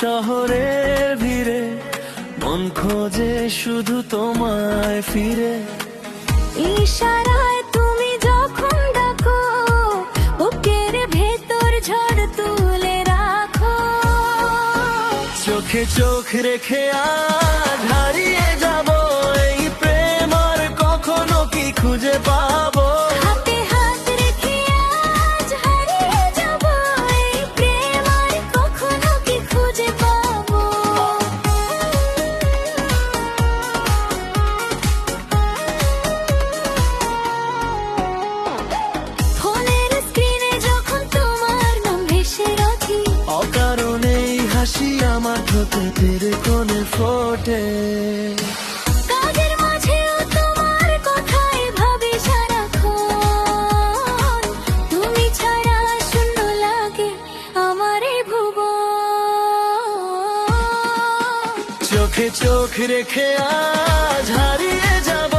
শহরের ভিড়ে মন খোঁজে শুধু তোমায় ফিরে। ইশারায় তুমি যখন ডাকো, বুকের ভেতর ঝড় তুলে রাখো। চোখে চোখ রেখে আজ হারিয়ে যাব, এই প্রেম আর কখনো কি খুঁজে পাবো? হাতে হাত রেখে আজ হারিয়ে যাব, এই প্রেম আর কখনো কি খুঁজে পাবো? ফোনের স্ক্রিনে যখন তোমার নাম ভেসে ওঠে, অকারণেই হাসি আমার ঠোঁটে তেরে কোণে ফোটে। কাজের মাঝেও তোমার কথাই ভাবি সারাক্ষণ। তুমি ছাড়া শূন্য লাগে আমার এই ভুবন। চোখে চোখ রেখে আজ হারিয়ে যাব,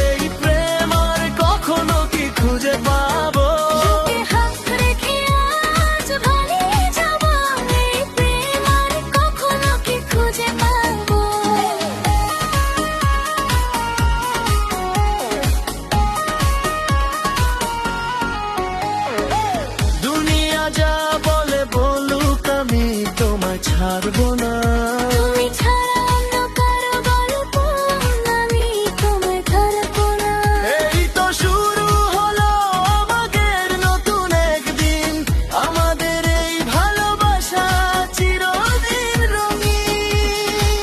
এই প্রেম আর কখনো কি খুঁজে পাবো? বুকে হাত রেখে আজ হারিয়ে যাব, এই প্রেম আর কখনো কি খুঁজে পাবো? দুনিয়া যা বলে বলুক, আমি তোমায় ছাড়বো না। তুমি ছাড়া অন্য কারো গল্প আমি তোমায় ধরবো না। এই তো শুরু হলো আমাদের নতুন একদিন, আমাদের এই ভালোবাসা চিরদিন রঙিন।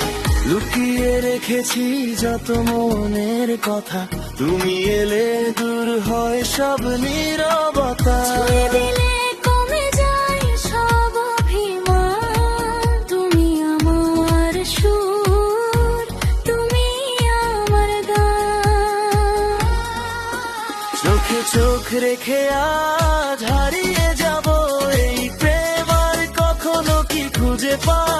লুকিয়ে রেখেছি যত মনের কথা, তুমি এলে দূর হয় সব নীরবতা। ছুঁয়ে দিলে কমে যায় সব অভিমান। তুমি আমার সুর, তুমি আমার গান। চোখে চোখ রেখে আজ হারিয়ে যাব, এই প্রেম আর কখনো কি খুঁজে পাবো?